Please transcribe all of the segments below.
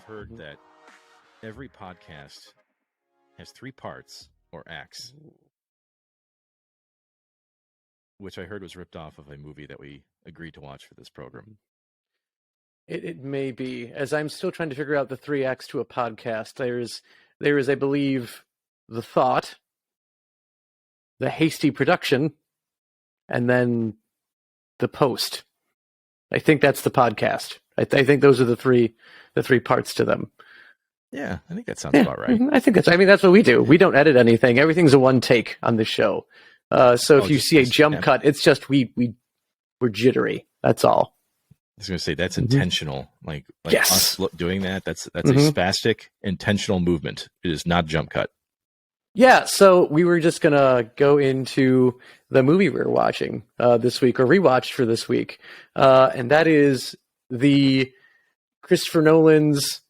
I've heard that every podcast has 3 parts or acts, which I heard was ripped off of a movie that we agreed to watch for this program. It may be, as I'm still trying to figure out the 3 acts to a podcast. There is, I believe, the thought, the hasty production, and then the post. I think that's the podcast. I think those are the three parts to them. Yeah, I think that sounds about right. I think that's what we do. We don't edit anything. Everything's a one take on this show. So if you see a jump cut, it's just we're jittery. That's all. I was going to say that's intentional. Like yes. Us doing that. That's a spastic intentional movement. It is not jump cut. Yeah. So we were just going to go into the movie we're watching this week, or rewatched for this week, and that is the Christopher Nolan's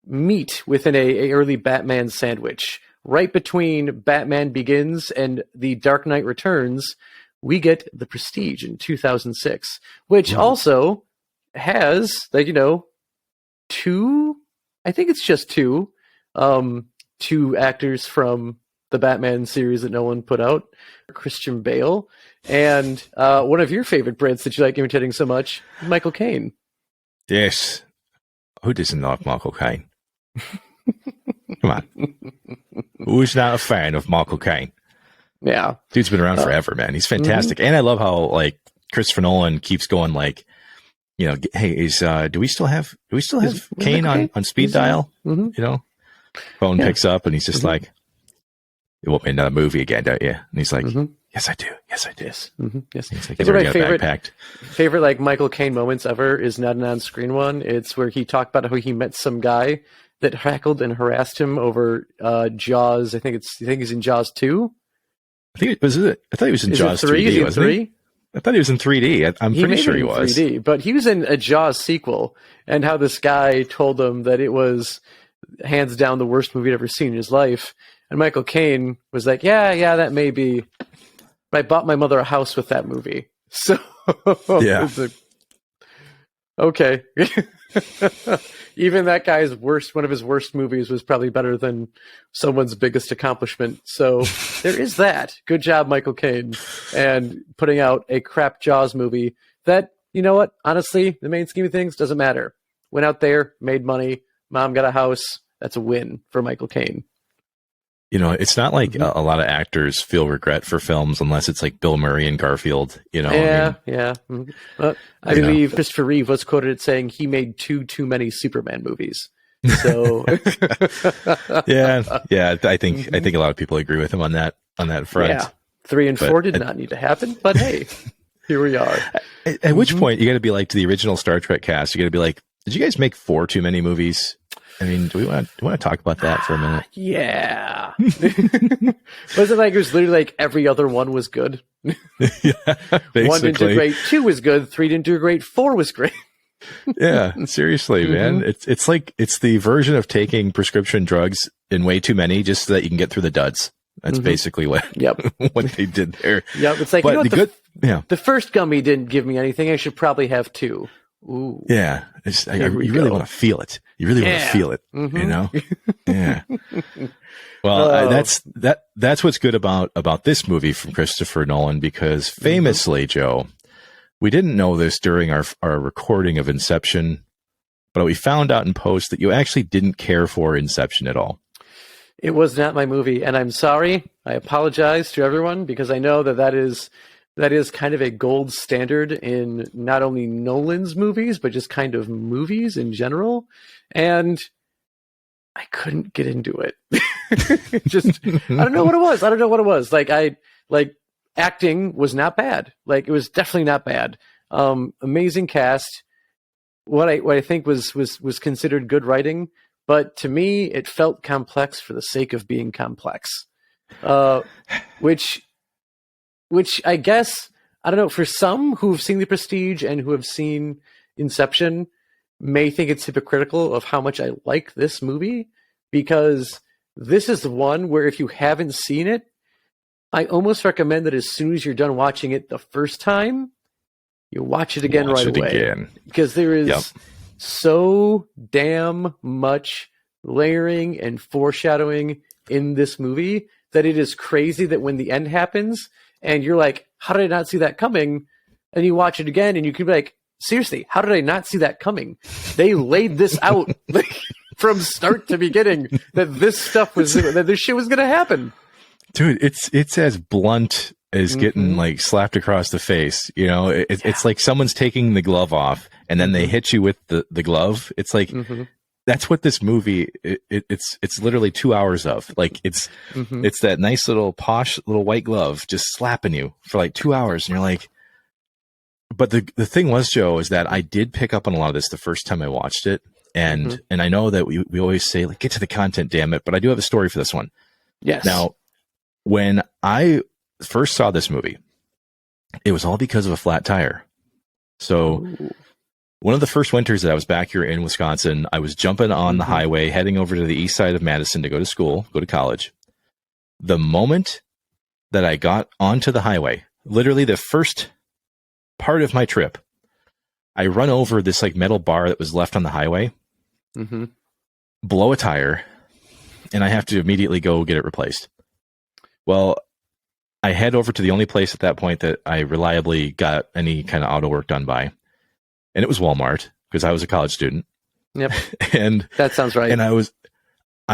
meat within a early Batman sandwich. Right between Batman Begins and The Dark Knight Returns, we get The Prestige in 2006, which also has, two, I think it's just two actors from the Batman series that Nolan put out, Christian Bale, and one of your favorite Brits that you like imitating so much, Michael Caine. Yes. Who doesn't like Michael Caine? Come on. Who's not a fan of Michael Caine? Yeah. Dude's been around forever, man. He's fantastic. And I love how Christopher Nolan keeps going hey, do we still have Caine on speed dial? Phone picks up and he's just like, "You want me another movie again, don't you?" And he's like, "Yes, I do. Yes, I do." Yes. Yes. He's like, it's one of my favorite Michael Caine moments ever is not an on-screen one. It's where he talked about how he met some guy that heckled and harassed him over Jaws. I think he's in Jaws 2. I thought he was in Jaws 3D. Is he in 3? I thought he was in 3D. I'm pretty sure he was. 3D, but he was in a Jaws sequel, and how this guy told him that it was hands down the worst movie he'd ever seen in his life. And Michael Caine was like, yeah, that may be. But I bought my mother a house with that movie. So, yeah. Okay. Even that guy's one of his worst movies was probably better than someone's biggest accomplishment. So there is that. Good job, Michael Caine, and putting out a crap Jaws movie that, you know what? Honestly, the main scheme of things doesn't matter. Went out there, made money, mom got a house. That's a win for Michael Caine. It's not like a lot of actors feel regret for films unless it's like Bill Murray and Garfield, Yeah. Well, I believe Christopher Reeve was quoted as saying he made too many Superman movies. So yeah. I think a lot of people agree with him on that front. Yeah, 3 and 4 did not need to happen, but hey, here we are. At which point you got to be like to the original Star Trek cast. You got to be like, did you guys make 4 too many movies? I mean, do we want to talk about that for a minute? Yeah. Was it like it was literally like every other one was good? Yeah, basically. 1 didn't do great, 2 was good, 3 didn't do great, 4 was great. Yeah, seriously, man. It's like it's the version of taking prescription drugs in way too many just so that you can get through the duds. That's basically what they did there. Yep, it's like, the first gummy didn't give me anything. I should probably have 2. Ooh. Yeah, you really want to feel it. You really want to feel it, Yeah. Well, that's what's good about this movie from Christopher Nolan, because famously, Joe, we didn't know this during our recording of Inception, but we found out in post that you actually didn't care for Inception at all. It was not my movie, and I'm sorry. I apologize to everyone, because I know that is kind of a gold standard in not only Nolan's movies, but just kind of movies in general. And I couldn't get into it. I don't know what it was. Acting was not bad. It was definitely not bad. Amazing cast. What I think was considered good writing, but to me, it felt complex for the sake of being complex. Which I guess, I don't know, for some who have seen The Prestige and who have seen Inception may think it's hypocritical of how much I like this movie, because this is the one where if you haven't seen it, I almost recommend that as soon as you're done watching it the first time, you watch it again right away. Because there is so damn much layering and foreshadowing in this movie that it is crazy that when the end happens and you're like, how did I not see that coming? And you watch it again and you can be like, seriously, how did I not see that coming? They laid this out like from start to beginning that this stuff was, that this shit was going to happen. Dude, it's as blunt as getting like slapped across the face. You know, it's like someone's taking the glove off and then they hit you with the glove. It's like, that's what this movie, it's literally 2 hours of. Like it's that nice little posh little white glove just slapping you for like 2 hours. And you're like, but the thing was, Joe, is that I did pick up on a lot of this the first time I watched it. And I know that we always say, like, get to the content, damn it. But I do have a story for this one. Yes. Now, when I first saw this movie, it was all because of a flat tire. So one of the first winters that I was back here in Wisconsin, I was jumping on the highway, heading over to the east side of Madison to go to school, go to college. The moment that I got onto the highway, literally the first part of my trip, I run over this like metal bar that was left on the highway, blow a tire, and I have to immediately go get it replaced. Well, I head over to the only place at that point that I reliably got any kind of auto work done by, and it was Walmart because I was a college student. Yep. And that sounds right. And I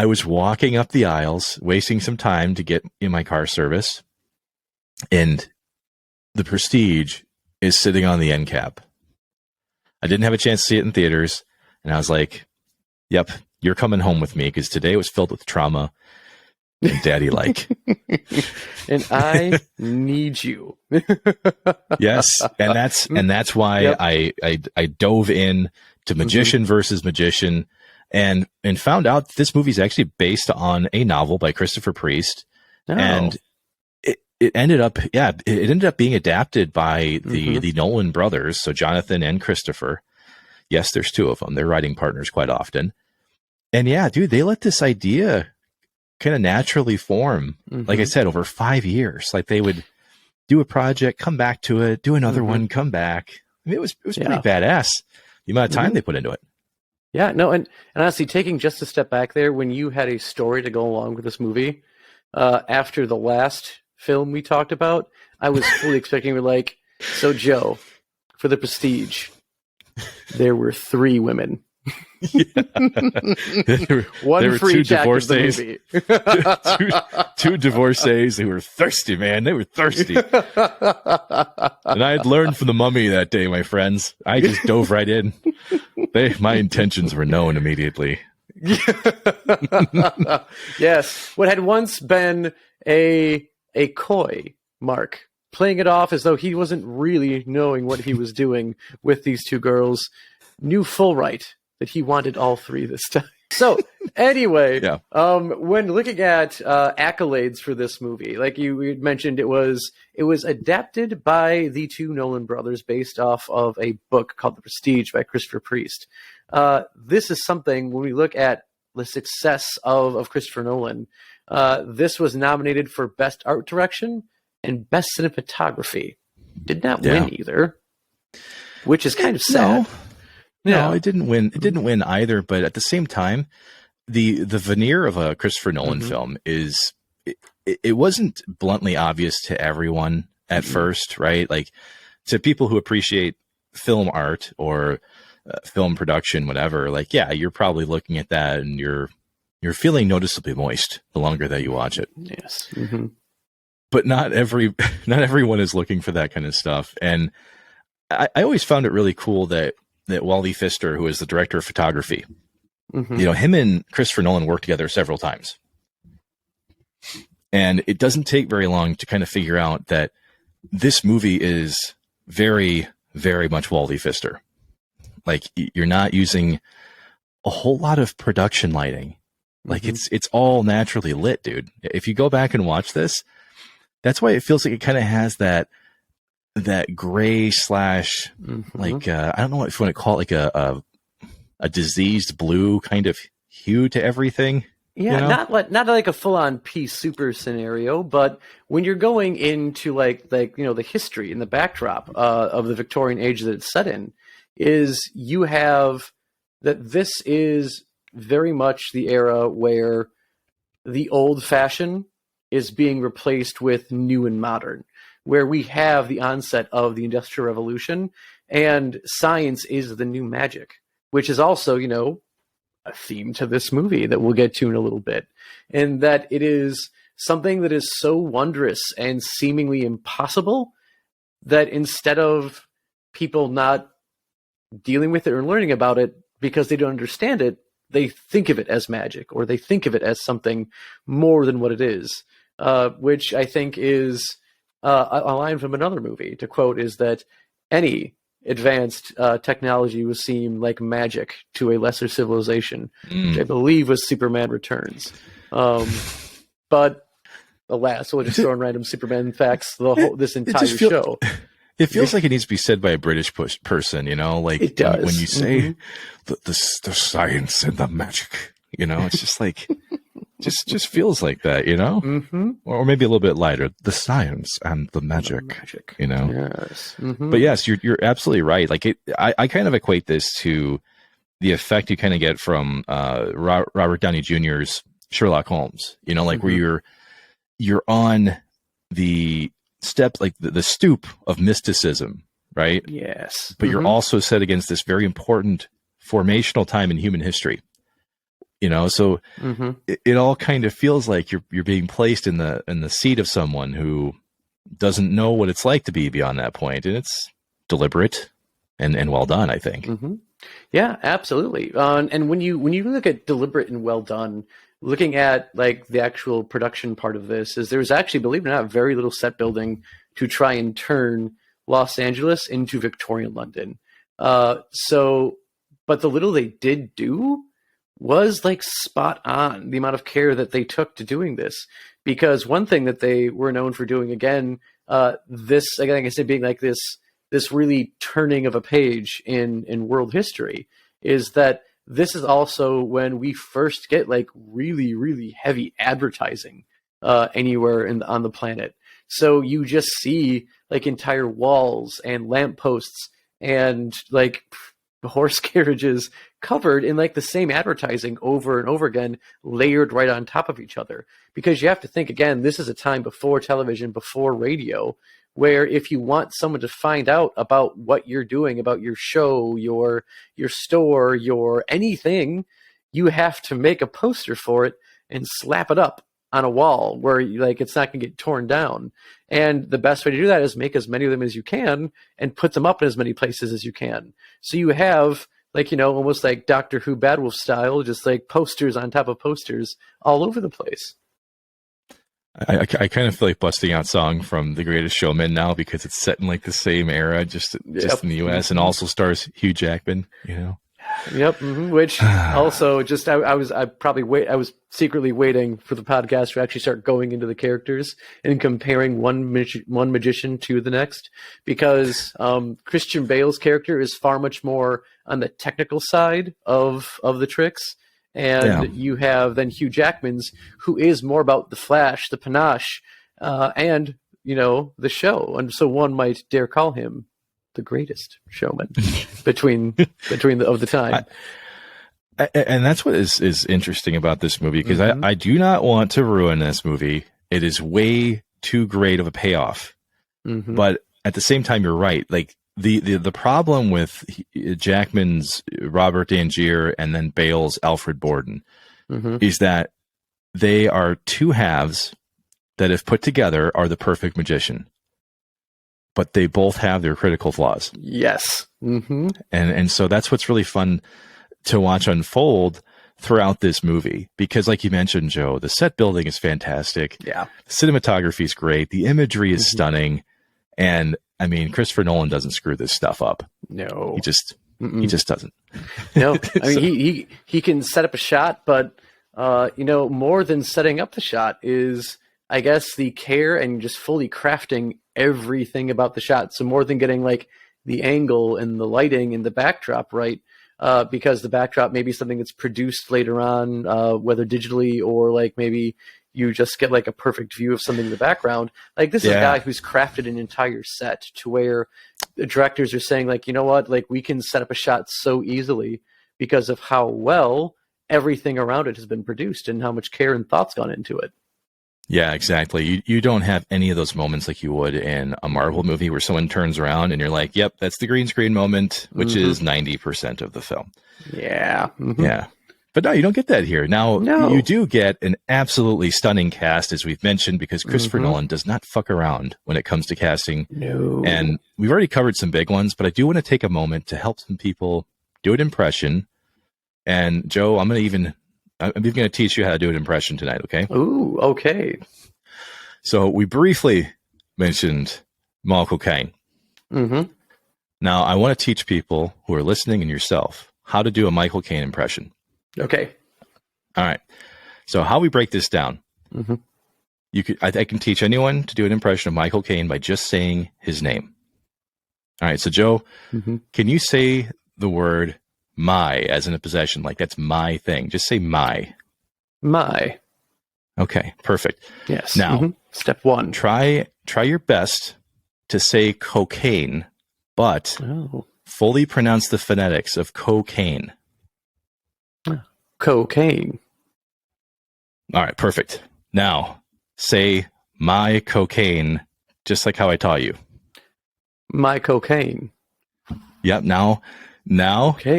was walking up the aisles, wasting some time to get in my car service, and the Prestige is sitting on the end cap. I didn't have a chance to see it in theaters, and I was like, yep, you're coming home with me because today was filled with trauma and daddy like. And I need you. Yes, and that's why I dove in to Magician versus Magician and found out this movie is actually based on a novel by Christopher Priest. And it ended up being adapted by the Nolan brothers, so Jonathan and Christopher. Yes, there's two of them. They're writing partners quite often. And yeah, dude, they let this idea kind of naturally form. Like I said, over 5 years. Like they would do a project, come back to it, do another one, come back. I mean, it was pretty badass, the amount of time they put into it. Yeah, no, and honestly, taking just a step back there, when you had a story to go along with this movie, after the last film we talked about, I was fully expecting we're like, so Joe, for the Prestige, there were 3 women. One for each act of the movie. two divorcees who were thirsty, man. They were thirsty. And I had learned from the Mummy that day, my friends. I just dove right in. My intentions were known immediately. Yes. What had once been a coy Mark, playing it off as though he wasn't really knowing what he was doing with these 2 girls, knew full right that he wanted all 3 this time. So anyway, when looking at accolades for this movie, like you had mentioned, it was adapted by the 2 Nolan brothers based off of a book called The Prestige by Christopher Priest. This is something, when we look at the success of Christopher Nolan, this was nominated for Best Art Direction and Best Cinematography. Did not win either, which is kind of sad. No, it didn't win. It didn't win either. But at the same time, the veneer of a Christopher Nolan film is it wasn't bluntly obvious to everyone at first, right? Like to people who appreciate film art or film production, whatever. Like, yeah, you're probably looking at that and you're feeling noticeably moist the longer that you watch it. Yes, but not everyone is looking for that kind of stuff. And I always found it really cool that Wally Pfister, who is the director of photography, him and Christopher Nolan worked together several times. And it doesn't take very long to kind of figure out that this movie is very, very much Wally Pfister. Like you're not using a whole lot of production lighting. Like it's all naturally lit, dude. If you go back and watch this, that's why it feels like it kind of has that gray slash like I don't know if you want to call it like a diseased blue kind of hue to everything. Yeah, not like a full on Peace Super scenario, but when you're going into like the history and the backdrop of the Victorian age that it's set in, is you have that this is very much the era where the old fashioned is being replaced with new and modern, where we have the onset of the Industrial Revolution, and science is the new magic, which is also, a theme to this movie that we'll get to in a little bit. And that it is something that is so wondrous and seemingly impossible that instead of people not dealing with it or learning about it because they don't understand it, they think of it as magic, or they think of it as something more than what it is, which I think is a line from another movie, to quote, is that any advanced technology would seem like magic to a lesser civilization, which I believe was Superman Returns. But alas, we'll just throw in random Superman facts this entire show. It feels like it needs to be said by a British person, like it does. When you say the science and the magic, it's just like, just feels like that, or maybe a little bit lighter, the science and the magic, Yes. But yes, you're absolutely right. Like I kind of equate this to the effect you kind of get from Robert Downey Jr.'s Sherlock Holmes, where you're on the step, like the stoop of mysticism, right? Yes. But you're also set against this very important formational time in human history, so it all kind of feels like you're being placed in the seat of someone who doesn't know what it's like to be beyond that point, and it's deliberate and well done, I think. Yeah, absolutely. And when you look at deliberate and well done, looking at like the actual production part of this, is there's actually, believe it or not, very little set building to try and turn Los Angeles into Victorian London. But the little they did do was like spot on, the amount of care that they took to doing this. Because one thing that they were known for doing, again, this, like I said, being like this really turning of a page in world history, is that this is also when we first get like really, really heavy advertising anywhere on the planet. So you just see like entire walls and lampposts and like horse carriages covered in like the same advertising over and over again, layered right on top of each other. Because you have to think, again, this is a time before television, before radio, where if you want someone to find out about what you're doing, about your show, your store, your anything, you have to make a poster for it and slap it up on a wall where it's not going to get torn down. And the best way to do that is make as many of them as you can and put them up in as many places as you can. So you have almost like Doctor Who Bad Wolf style, just like posters on top of posters all over the place. I kind of feel like busting out song from The Greatest Showman now, because it's set in like the same era, just in the U.S. and also stars Hugh Jackman, Yep. Which also just I was secretly waiting for the podcast to actually start going into the characters and comparing one magician to the next, because Christian Bale's character is far much more on the technical side of the tricks. And you have then Hugh Jackman's, who is more about the flash, the panache, and the show. And so one might dare call him the greatest showman between the time. And that's what is interesting about this movie, because I do not want to ruin this movie. It is way too great of a payoff, but at the same time, you're right. Like the problem with Jackman's Robert Angier and then Bale's Alfred Borden is that they are two halves that, if put together, are the perfect magician. But they both have their critical flaws. Yes. And so that's what's really fun to watch unfold throughout this movie. Because like you mentioned, Joe, the set building is fantastic. Yeah. The cinematography is great. The imagery is stunning. And I mean, Christopher Nolan doesn't screw this stuff up. No. He just doesn't. No. I mean, he can set up a shot, but more than setting up the shot is, I guess, the care and just fully crafting everything about the shot. So more than getting like the angle and the lighting and the backdrop right, because the backdrop may be something that's produced later on, whether digitally or like maybe you just get like a perfect view of something in the background. Like this is a guy who's crafted an entire set to where the directors are saying like, you know what, like we can set up a shot so easily because of how well everything around it has been produced and how much care and thought's gone into it. Yeah, exactly. You don't have any of those moments like you would in a Marvel movie where someone turns around and you're like, yep, that's the green screen moment, which is 90% of the film. Yeah. Yeah. But no, you don't get that here. Now, No. you do get an absolutely stunning cast, as we've mentioned, because Christopher Nolan does not fuck around when it comes to casting. No. And we've already covered some big ones, but I do want to take a moment to help some people do an impression. And Joe, I'm even going to teach you how to do an impression tonight, okay? Ooh, okay. So we briefly mentioned Michael Caine. Mm-hmm. Now, I want to teach people who are listening and yourself how to do a Michael Caine impression. Okay. All right. So how we break this down, I can teach anyone to do an impression of Michael Caine by just saying his name. All right. So Joe, can you say the word my as in a possession? Like that's my thing. Just say my. My. Okay. Perfect. Yes. Now, step one. Try your best to say cocaine, but fully pronounce the phonetics of cocaine. Cocaine. All right, perfect. Now, say my cocaine, just like how I taught you. My cocaine. Yep. Now,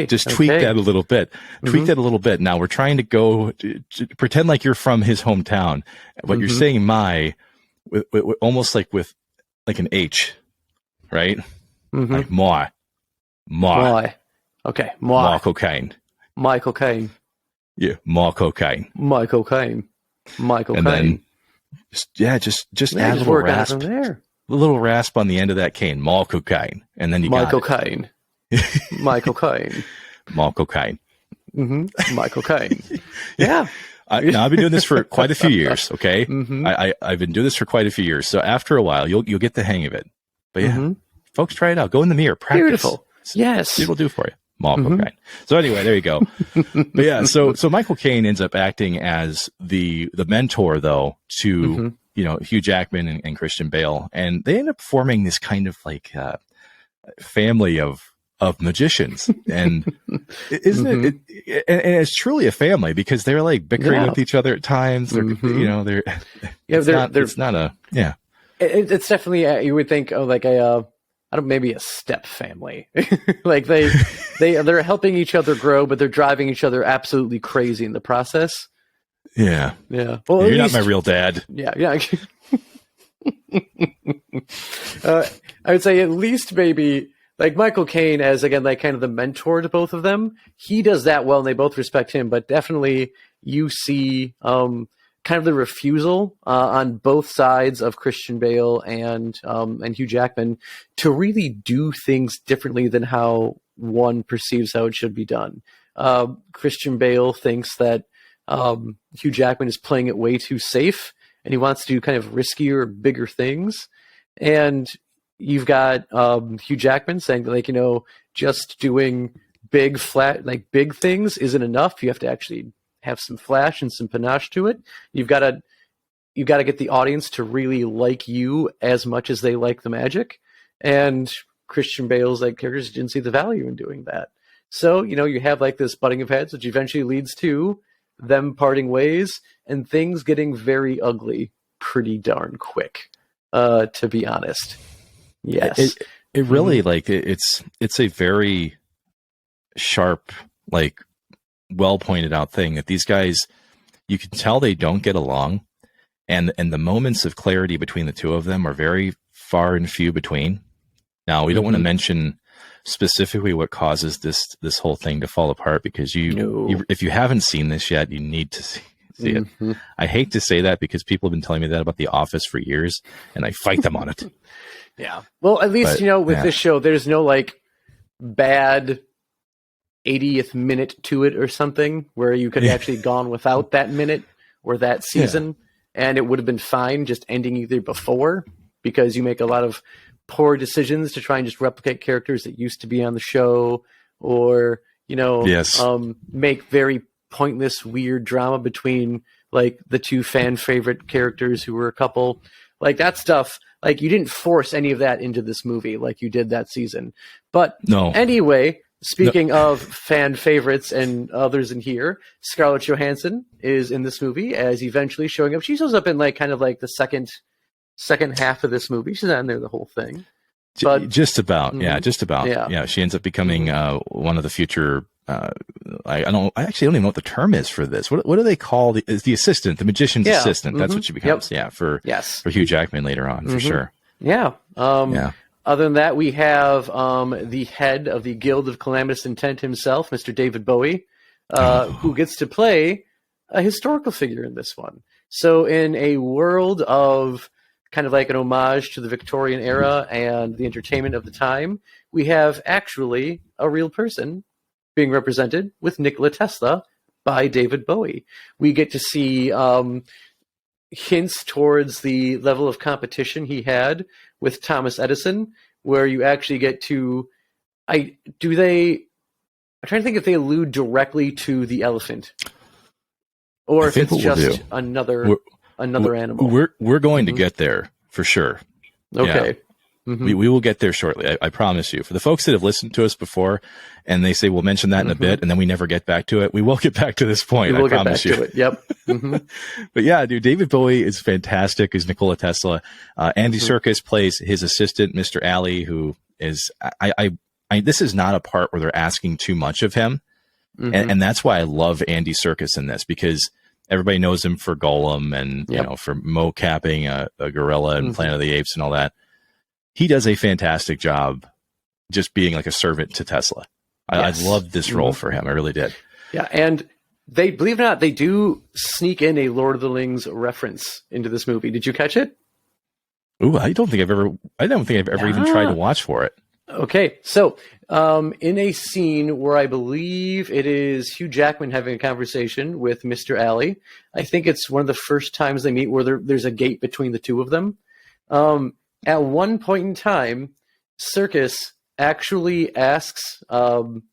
just tweak that a little bit. Tweak that a little bit. Now we're trying to go pretend like you're from his hometown, but you're saying my, almost like with like an H, right? Like moi. Okay, moi. Cocaine. My cocaine. Yeah, more cocaine. My cocaine. My cocaine. And then, just add a little rasp. From there. A little rasp on the end of that cane. More cocaine. And then you got cocaine. My cocaine. More cocaine. My cocaine. Yeah. I've been doing this for quite a few years, okay? I've been doing this for quite a few years. So after a while, you'll get the hang of it. But yeah, folks, try it out. Go in the mirror. Practice. Beautiful. Yes. See what it'll do for you. More cocaine. So anyway, there you go. But yeah, so Michael Caine ends up acting as the mentor, though, to Hugh Jackman and Christian Bale, and they end up forming this kind of like family of magicians, and isn't it? And it's truly a family because they're like bickering with each other at times. They're it's not a It's definitely you would think like maybe a step family. Like they're helping each other grow, but they're driving each other absolutely crazy in the process. Yeah. Well, you're not my real dad. Yeah. I would say at least maybe like Michael Caine as again like kind of the mentor to both of them. He does that well, and they both respect him. But definitely you see kind of the refusal on both sides of Christian Bale and Hugh Jackman to really do things differently than how one perceives how it should be done. Christian Bale thinks that Hugh Jackman is playing it way too safe, and he wants to do kind of riskier, bigger things. And you've got Hugh Jackman saying that, like, just doing big things isn't enough. You have to actually have some flash and some panache to it. You've got to get the audience to really like you as much as they like the magic. And Christian Bale's like characters didn't see the value in doing that. So, you have like this butting of heads, which eventually leads to them parting ways and things getting very ugly pretty darn quick, to be honest. Yes. It really it's a very sharp, like, well pointed out thing that these guys, you can tell they don't get along, and the moments of clarity between the two of them are very far and few between. Now, we don't want to mention specifically what causes this whole thing to fall apart, because if you haven't seen this yet, you need to see it. I hate to say that because people have been telling me that about The Office for years, and I fight them on it. Yeah. Well, at least, with this show, there's no like bad 80th minute to it or something where you could have actually gone without that minute or that season, and it would have been fine just ending either before, because you make a lot of poor decisions to try and just replicate characters that used to be on the show, or make very pointless, weird drama between like the two fan favorite characters who were a couple. Like that stuff, like you didn't force any of that into this movie like you did that season. But anyway, Speaking of fan favorites and others in here, Scarlett Johansson is in this movie as eventually showing up. She shows up in like kind of like the second half of this movie. She's not in there the whole thing. But just about, just about. Yeah. She ends up becoming one of the future. I don't even know what the term is for this. What do they call the assistant, the magician's assistant? That's what she becomes. Yep. For Hugh Jackman later on, for sure. Yeah. Other than that, we have the head of the Guild of Calamitous Intent himself, Mr. David Bowie, who gets to play a historical figure in this one. So in a world of kind of like an homage to the Victorian era and the entertainment of the time, we have actually a real person being represented with Nikola Tesla by David Bowie. We get to see hints towards the level of competition he had with Thomas Edison, where you actually get to, I'm trying to think if they allude directly to the elephant, or if it's just another animal. We're going to get there for sure. Okay. Yeah. We will get there shortly. I promise you. For the folks that have listened to us before and they say we'll mention that in a bit and then we never get back to it, we will get back to this point. I promise you. To it. Yep. But yeah, dude, David Bowie is fantastic as Nikola Tesla. Andy Serkis plays his assistant, Mr. Alley, who is, this is not a part where they're asking too much of him. And that's why I love Andy Serkis in this, because everybody knows him for Gollum and, you know, for mocapping a gorilla in Planet of the Apes and all that. He does a fantastic job just being like a servant to Tesla. I loved this role for him. I really did. Yeah. And they, believe it or not, they do sneak in a Lord of the Rings reference into this movie. Did you catch it? Ooh, I don't think I've ever even tried to watch for it. Okay. So, in a scene where I believe it is Hugh Jackman having a conversation with Mr. Alley, I think it's one of the first times they meet where there's a gate between the two of them. At one point in time, Serkis actually asks Hugh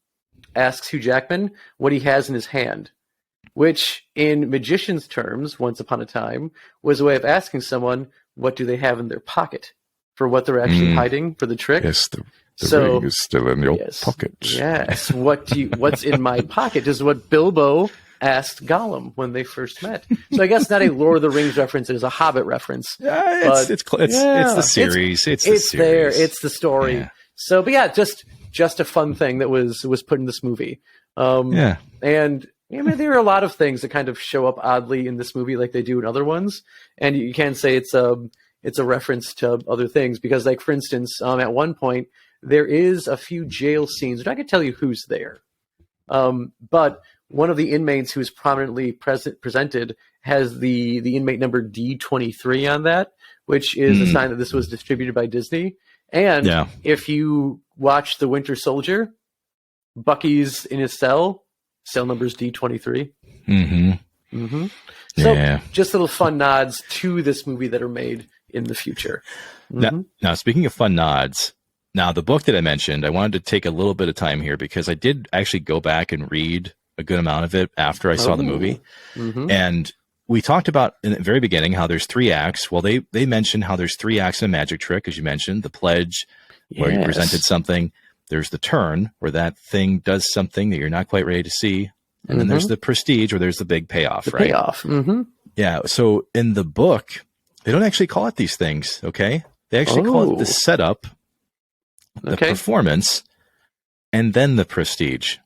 Jackman what he has in his hand, which in magician's terms, once upon a time, was a way of asking someone what do they have in their pocket for what they're actually hiding for the trick. Yes, the ring is still in your pocket. Yes, what's in my pocket is what Bilbo asked Gollum when they first met. So I guess not a Lord of the Rings reference, it is a Hobbit reference. It's the series. It's there. It's the story. Yeah. So, but yeah, just a fun thing that was put in this movie. And I mean, there are a lot of things that kind of show up oddly in this movie, like they do in other ones. And you can't say it's a reference to other things because, like, for instance, at one point there is a few jail scenes, and I can tell you who's there. But one of the inmates who is prominently presented has the inmate number D23 on that, which is a sign that this was distributed by Disney. And if you watch The Winter Soldier, Bucky's in his cell number is D23. So just little fun nods to this movie that are made in the future. Now, speaking of fun nods, now the book that I mentioned, I wanted to take a little bit of time here because I did actually go back and read a good amount of it after I saw the movie. And we talked about in the very beginning how there's 3 acts. Well, they mentioned how there's 3 acts in a magic trick, as you mentioned, the pledge, where you presented something. There's the turn, where that thing does something that you're not quite ready to see. And then there's the prestige, where there's the big payoff, right? Payoff. Yeah. So in the book, they don't actually call it these things, okay? They actually call it the setup, the performance, and then the prestige.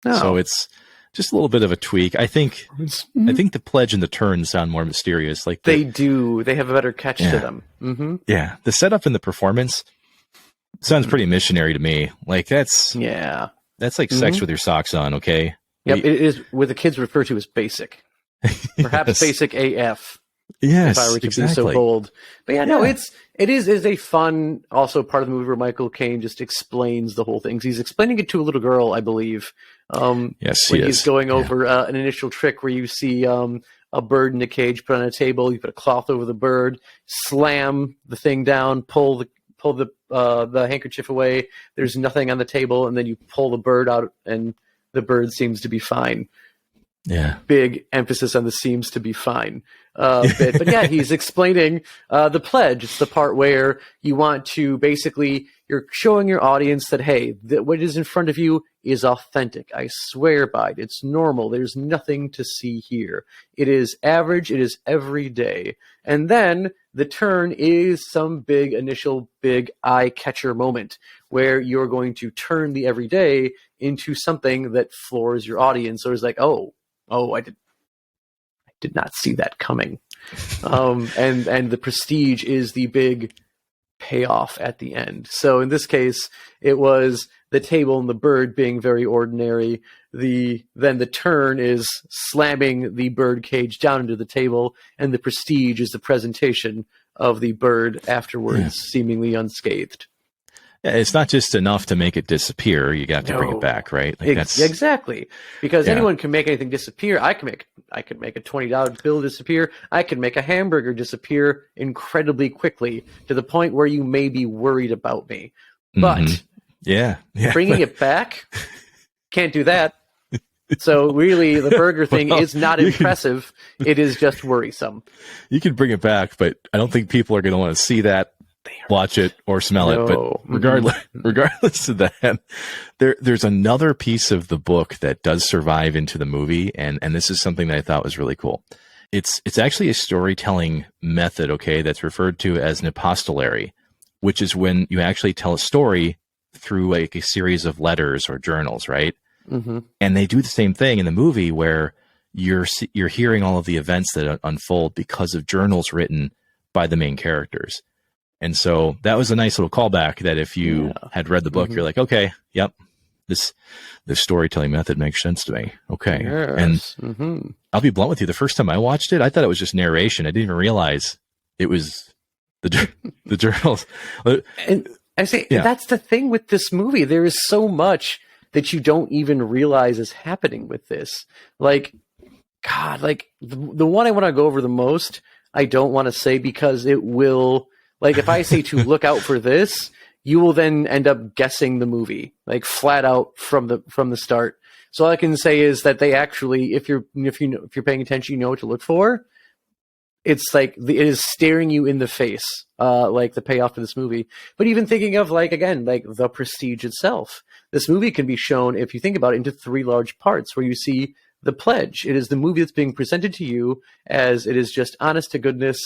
So it's just a little bit of a tweak. I think the pledge and the turn sound more mysterious. Like they do. They have a better catch to them. Yeah. The setup and the performance sounds pretty missionary to me. Like that's like sex with your socks on. Okay. Yep. It is what the kids refer to as basic, perhaps basic AF. Yes, if I were to be so bold. But it is a fun also part of the movie where Michael Caine just explains the whole thing. He's explaining it to a little girl, I believe. Yes, when he's going over an initial trick where you see a bird in a cage put on a table, you put a cloth over the bird, slam the thing down, pull the handkerchief away. There's nothing on the table, and then you pull the bird out, and the bird seems to be fine. Yeah. Big emphasis on the seems to be fine bit. But yeah, he's explaining the pledge. It's the part where you want to basically, you're showing your audience that, hey, what is in front of you is authentic. I swear by it. It's normal. There's nothing to see here. It is average. It is everyday. And then the turn is some big initial big eye catcher moment where you're going to turn the everyday into something that floors your audience. So it's like, oh, I did not see that coming. And the prestige is the big payoff at the end. So in this case, it was the table and the bird being very ordinary. Then the turn is slamming the bird cage down into the table, and the prestige is the presentation of the bird afterwards, seemingly unscathed. Yeah, it's not just enough to make it disappear. You got to bring it back, right? Like exactly. Because anyone can make anything disappear. I could make a $20 bill disappear. I could make a hamburger disappear incredibly quickly to the point where you may be worried about me. But bringing it back, can't do that. So really, the burger thing is not impressive. It is just worrisome. You can bring it back, but I don't think people are going to want to see that, watch it, or smell it. But regardless of that, there's another piece of the book that does survive into the movie, and this is something that I thought was really cool. It's actually a storytelling method, okay, that's referred to as an epistolary, which is when you actually tell a story through like a series of letters or journals, right? Mm-hmm. And they do the same thing in the movie where you're hearing all of the events that unfold because of journals written by the main characters. And so that was a nice little callback that if you had read the book, you're like, okay, yep, this storytelling method makes sense to me. Okay. Yes. And I'll be blunt with you. The first time I watched it, I thought it was just narration. I didn't even realize it was the journals. And I say, that's the thing with this movie. There is so much that you don't even realize is happening with this. Like, God, like the one I want to go over the most, I don't want to say because it will, like if I say to look out for this, you will then end up guessing the movie, like flat out from the start. So all I can say is that they actually, if you're paying attention, you know what to look for. It's like it is staring you in the face, like the payoff of this movie. But even thinking of like the prestige itself, this movie can be shown, if you think about it, into three large parts where you see the pledge. It is the movie that's being presented to you as it is just honest to goodness,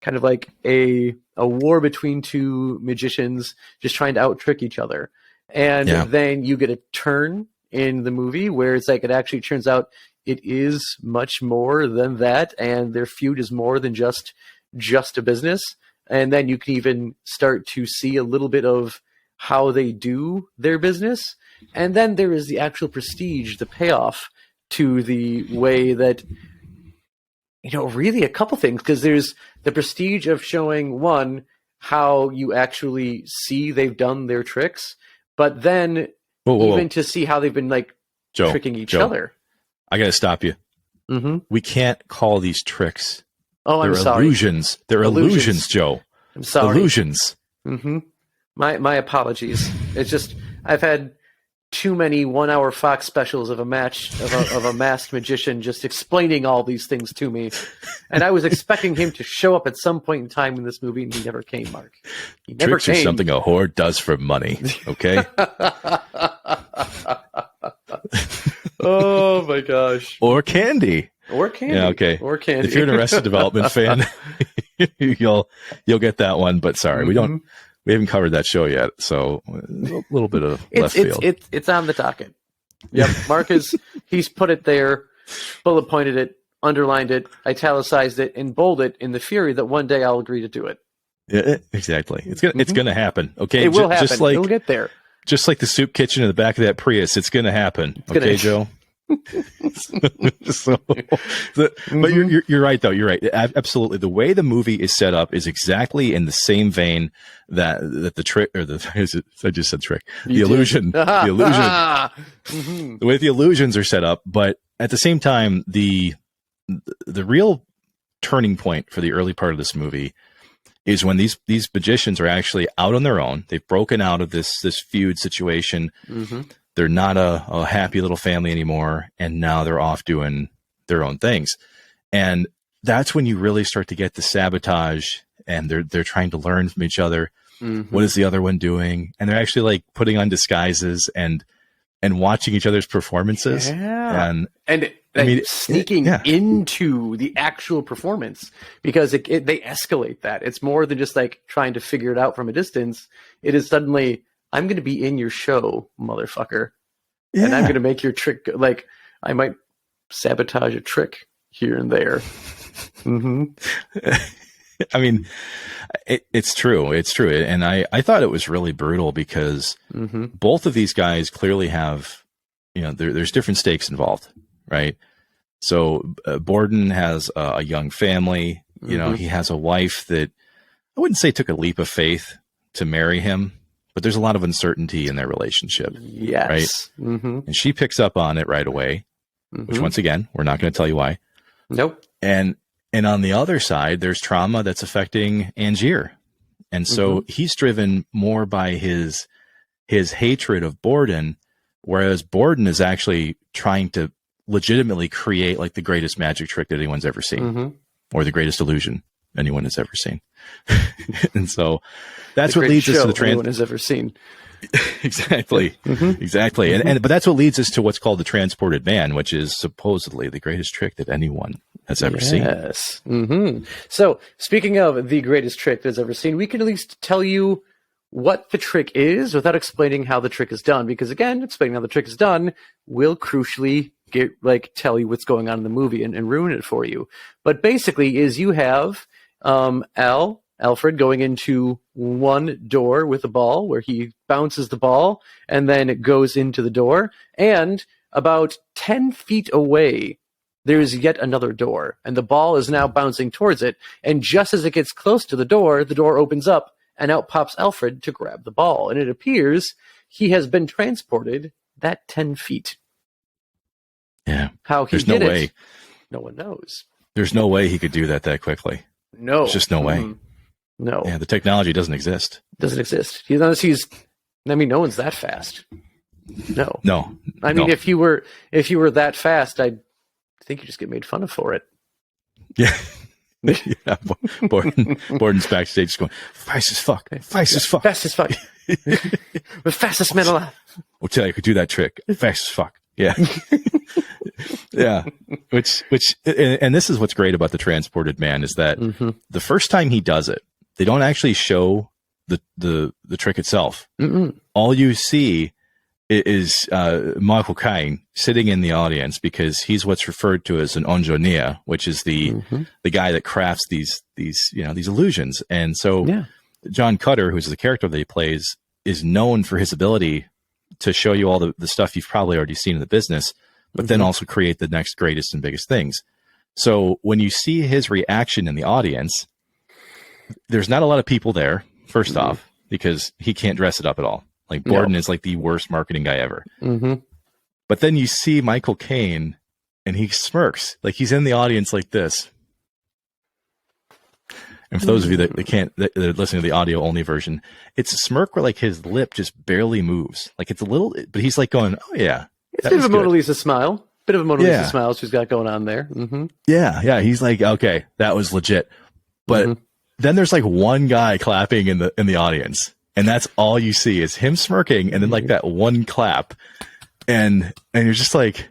kind of like a war between two magicians just trying to out trick each other. And then you get a turn in the movie where it's like it actually turns out it is much more than that, and their feud is more than just a business. And then you can even start to see a little bit of how they do their business. And then there is the actual prestige, the payoff to the way that, really a couple things, because there's the prestige of showing, one, how you actually see they've done their tricks, but then even to see how they've been like tricking each other. I got to stop you. Mm-hmm. We can't call these tricks. Oh, I'm sorry. Illusions. They're illusions, Joe. I'm sorry. Illusions. Mm-hmm. My apologies. It's just I've had too many 1-hour Fox specials of a masked magician just explaining all these things to me, and I was expecting him to show up at some point in time in this movie, and he never came. Mark, he never Tricks came. Are something a whore does for money. Okay. Oh my gosh. Or candy. Yeah, okay. Or candy. If you're an Arrested Development fan, you'll get that one. But sorry, we haven't covered that show yet. So a little bit of left field. It's on the docket. Yep. Mark he's put it there, bullet pointed it, underlined it, italicized it, and bolded it in the fury that one day I'll agree to do it. Yeah, exactly. It's gonna happen. Okay. It will happen. It'll get there. Just like the soup kitchen in the back of that Prius, it's going to happen. Okay, Joe? But you're right, though. You're right. Absolutely. The way the movie is set up is exactly in the same vein that the trick, or I just said trick. The illusion. The illusion. The way the illusions are set up. But at the same time, the real turning point for the early part of this movie is when these magicians are actually out on their own. They've broken out of this feud situation. Mm-hmm. They're not a happy little family anymore, and now they're off doing their own things. And that's when you really start to get the sabotage, and they're trying to learn from each other. What is the other one doing? And they're actually like putting on disguises and watching each other's performances. Yeah. And I mean, sneaking into the actual performance, because they escalate that. It's more than just like trying to figure it out from a distance. It is suddenly, I'm going to be in your show, motherfucker. Yeah. And I'm going to make your trick. Like, I might sabotage a trick here and there. I mean, it's true. It's true. And I thought it was really brutal because both of these guys clearly have, there's different stakes involved, right? So Borden has a young family. He has a wife that I wouldn't say took a leap of faith to marry him, but there's a lot of uncertainty in their relationship. Yes. Right. And she picks up on it right away, which once again, we're not going to tell you why. Nope. And on the other side, there's trauma that's affecting Angier. And so he's driven more by his hatred of Borden, whereas Borden is actually trying to legitimately create like the greatest magic trick that anyone's ever seen, or the greatest illusion anyone has ever seen. And so that's what leads us to the anyone has ever seen. Exactly. Exactly. But that's what leads us to what's called the transported man, which is supposedly the greatest trick that anyone has ever seen. Yes. So speaking of the greatest trick that's ever seen, we can at least tell you what the trick is without explaining how the trick is done. Because again, explaining how the trick is done will crucially tell you what's going on in the movie and ruin it for you. But basically is you have Alfred going into one door with a ball where he bounces the ball and then it goes into the door. And about 10 feet away, there's yet another door. And the ball is now bouncing towards it. And just as it gets close to the door opens up and out pops Alfred to grab the ball. And it appears he has been transported that 10 feet. Yeah. How he did it, no one knows. There's no way he could do that quickly. No. There's just no way. No. Yeah, the technology doesn't exist. Doesn't exist. No one's that fast. No. No. I mean, if you were that fast, I think you just get made fun of for it. Yeah. Yeah. Borden's backstage just going, fast as fuck. Fast as fuck. Fast as fuck. The fastest man alive. We'll tell you, I could do that trick. Fast as fuck. Yeah. Yeah. Which, and this is what's great about the transported man is that the first time he does it, they don't actually show the trick itself. All you see is Michael Caine sitting in the audience because he's what's referred to as an engineer, which is the guy that crafts these illusions. And so John Cutter, who's the character that he plays, is known for his ability to show you all the stuff you've probably already seen in the business, but then also create the next greatest and biggest things. So when you see his reaction in the audience, there's not a lot of people there, first off, because he can't dress it up at all. Like Borden is like the worst marketing guy ever. But then you see Michael Caine and he smirks, like he's in the audience like this. And for those of you that are listening to the audio only version, it's a smirk where like his lip just barely moves. Like it's a little, but he's like going, oh yeah. It's a bit of a Mona Lisa smile. Bit of a Mona Lisa smile she's got going on there. Yeah. Yeah. He's like, okay, that was legit. But then there's like one guy clapping in the audience. And that's all you see is him smirking and then like that one clap. And you're just like,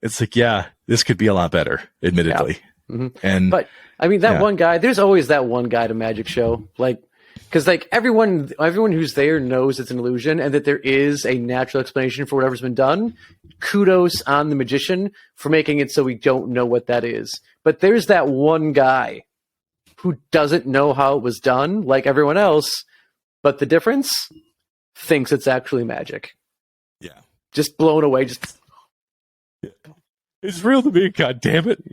it's like, yeah, this could be a lot better, admittedly. But I mean, that one guy, there's always that one guy at a magic show. Like, because like everyone who's there knows it's an illusion and that there is a natural explanation for whatever's been done. Kudos on the magician for making it so we don't know what that is. But there's that one guy who doesn't know how it was done, like everyone else, but the difference thinks it's actually magic. Yeah. Just blown away. Just it's real to me, god damn it.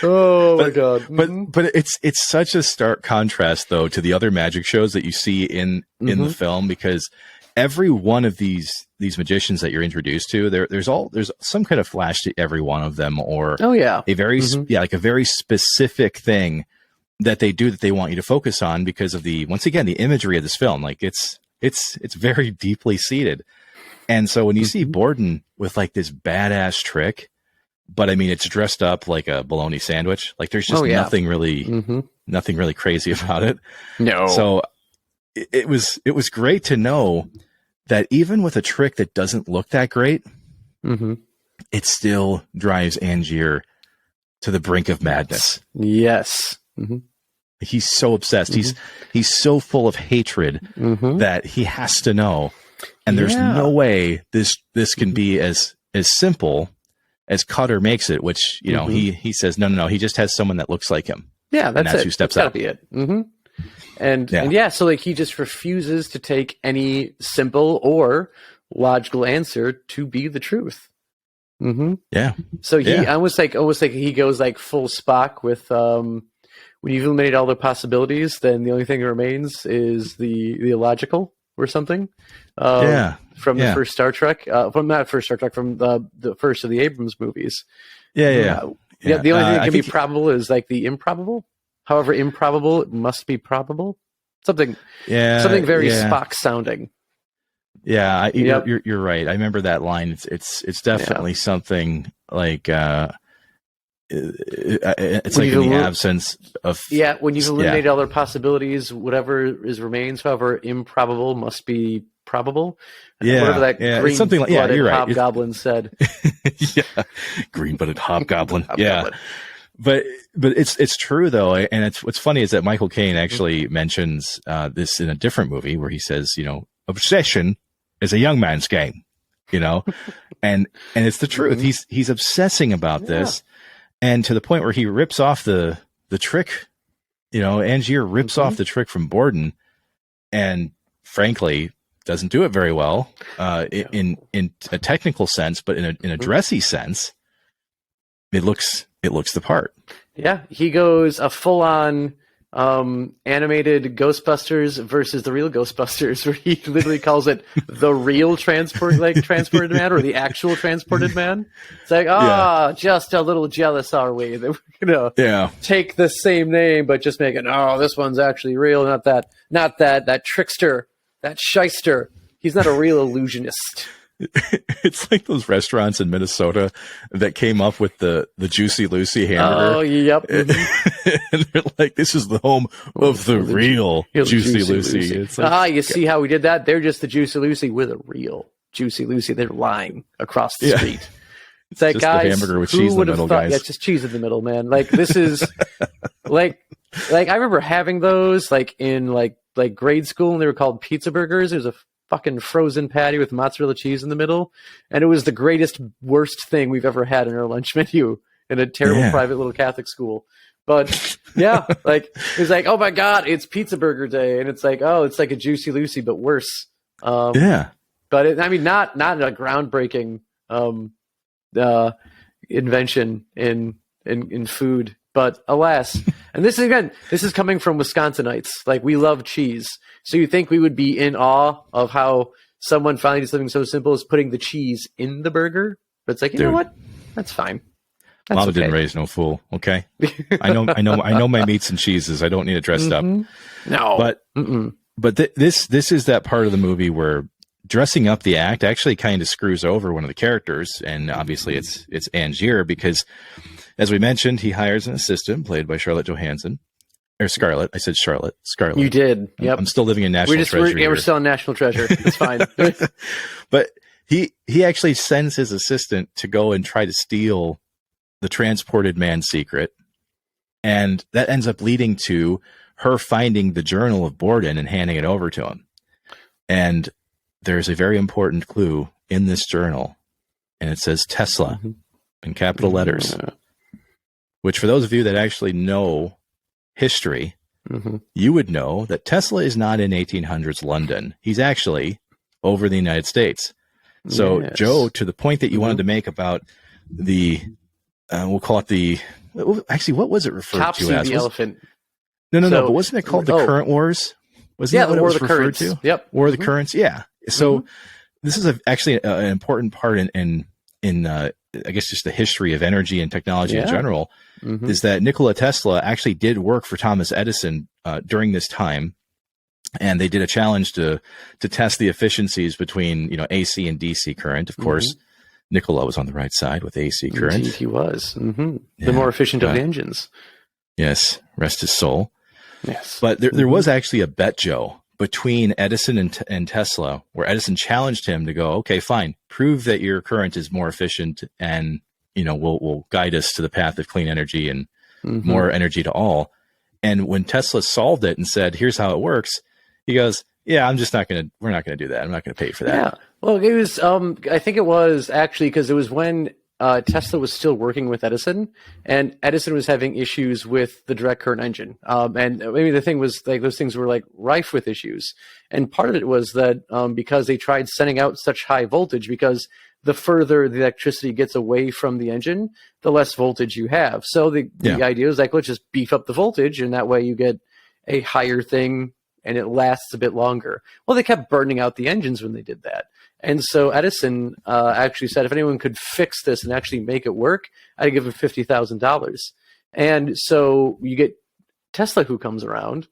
Oh my god. But it's such a stark contrast though to the other magic shows that you see in the film, because every one of these magicians that you're introduced to, there's some kind of flash to every one of them, or a very like a very specific thing that they do that they want you to focus on because of the imagery of this film. Like it's very deeply seated. And so when you see Borden with like this badass trick, but I mean, it's dressed up like a bologna sandwich. Like there's just nothing really crazy about it. No. So it was great to know that even with a trick that doesn't look that great, it still drives Angier to the brink of madness. Yes. He's so obsessed. He's so full of hatred that he has to know. And there's no way this can be as simple as Cutter makes it, which, you know, he says, no, he just has someone that looks like him. Yeah, that's it. Who steps up. That's gotta be it. And so like he just refuses to take any simple or logical answer to be the truth. Yeah. So he almost like he goes like full Spock with when you've eliminated all the possibilities, then the only thing that remains is the illogical or something. From the first Star Trek, from the first of the Abrams movies. The only thing that can be probable is like the improbable. However improbable, it must be probable. Something very Spock sounding. Yeah, you're right. I remember that line. It's definitely something like it's like in the absence of when you've eliminated all their possibilities, whatever remains, however improbable, must be probable. Whatever that green something like you're right. Hobgoblin said. Green-blooded hobgoblin. But it's true though, and what's funny is that Michael Caine actually mentions this in a different movie where he says, you know, obsession is a young man's game, you know, and it's the truth. He's obsessing about this, and to the point where he rips off the trick. You know, Angier rips off the trick from Borden, and frankly doesn't do it very well in a technical sense, but in a dressy sense, it looks the part. Yeah, he goes a full-on animated Ghostbusters versus the real Ghostbusters, where he literally calls it the real transported man, or the actual transported man. It's like, just a little jealous, are we? That we're gonna take the same name, but just make it. Oh, this one's actually real, not that trickster, that shyster. He's not a real illusionist. It's like those restaurants in Minnesota that came up with the Juicy Lucy hamburger. Oh, yep. And they're like, this is the home of the real Juicy Lucy. It's like, you see how we did that? They're just the Juicy Lucy. We're the real Juicy Lucy. They're lying across the street. It's like, just guys, the hamburger with cheese in the middle, guys. Yeah, just cheese in the middle, man. Like, this is like I remember having those like in like grade school, and they were called pizza burgers. There's a fucking frozen patty with mozzarella cheese in the middle, and it was the worst thing we've ever had in our lunch menu in a terrible private little Catholic school. But like it's like, oh my god, it's pizza burger day, and it's like, oh, it's like a Juicy Lucy but worse. But not a groundbreaking invention in food, but alas. And this is coming from Wisconsinites. Like, we love cheese. So you think we would be in awe of how someone finally did something so simple as putting the cheese in the burger? But it's like, you know what? That's fine. That's Mama didn't raise no fool. Okay. I know my meats and cheeses. I don't need it dressed up. No. But this is that part of the movie where dressing up the act actually kind of screws over one of the characters. And obviously it's Angier, because as we mentioned, he hires an assistant played by Scarlett Johansson. Or Scarlett. I said Charlotte. Scarlett. You did. Yep. I'm still living in National Treasure. We're still in National Treasure. It's fine. But he actually sends his assistant to go and try to steal the transported man's secret. And that ends up leading to her finding the journal of Borden and handing it over to him. And there's a very important clue in this journal. And it says Tesla in capital letters. Which, for those of you that actually know history, you would know that Tesla is not in 1800s London. He's actually over the United States. So, Joe, to the point that you wanted to make about the, we'll call it the, actually, what was it referred to as? The elephant. No, but wasn't it called the Current Wars? Wasn't that what it was referred to? Yep. War of the Currents. Yeah. So this is actually an important part in I guess just the history of energy and technology in general, is that Nikola Tesla actually did work for Thomas Edison during this time. And they did a challenge to test the efficiencies between, AC and DC current. Of course, Nikola was on the right side with AC current. Indeed, he was. The more efficient of the engines. Yes, rest his soul. Yes. But there was actually a bet, Joe, between Edison and Tesla, where Edison challenged him to go, okay, fine, prove that your current is more efficient and, will guide us to the path of clean energy and more energy to all. And when Tesla solved it and said, here's how it works, he goes, yeah, we're not going to do that. I'm not going to pay for that. Yeah. Well, it was, I think it was actually because it was when Tesla was still working with Edison, and Edison was having issues with the direct current engine. And maybe the thing was like those things were like rife with issues. And part of it was that because they tried sending out such high voltage, because the further the electricity gets away from the engine, the less voltage you have. So the idea is like, let's just beef up the voltage, and that way you get a higher thing and it lasts a bit longer. Well, they kept burning out the engines when they did that. And so Edison actually said, if anyone could fix this and actually make it work, I'd give him $50,000. And so you get Tesla, who comes around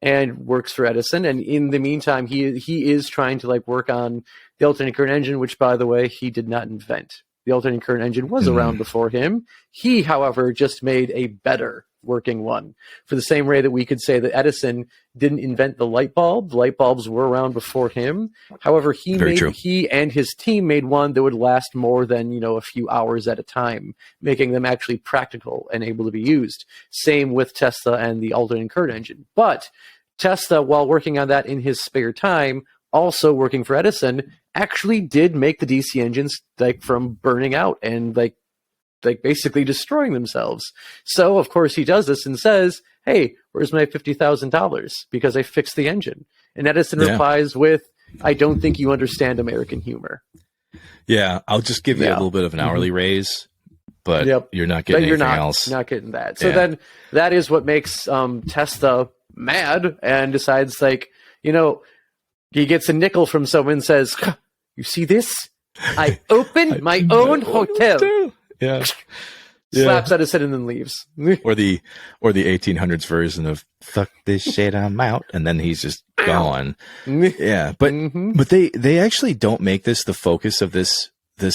and works for Edison. And in the meantime, he is trying to like work on the alternating current engine, which, by the way, he did not invent. The alternating current engine was around before him. He, however, just made a better working one. For the same way that we could say that Edison didn't invent the light bulb. The light bulbs were around before him. However, he and his team made one that would last more than, a few hours at a time, making them actually practical and able to be used. Same with Tesla and the alternating current engine. But Tesla, while working on that in his spare time, also working for Edison, actually did make the DC engines like from burning out and like basically destroying themselves. So of course he does this and says, hey, where's my $50,000? Because I fixed the engine. And Edison replies with, I don't think you understand American humor. Yeah, I'll just give you a little bit of an hourly raise, but you're not getting anything else. Not getting that. So then that is what makes Tesla mad and decides like, he gets a nickel from someone and says, you see this? I opened my own hotel. Yeah. Slaps Edison and then leaves. or the 1800s version of fuck this shit, I'm out, and then he's just gone. Yeah, but they actually don't make this the focus of this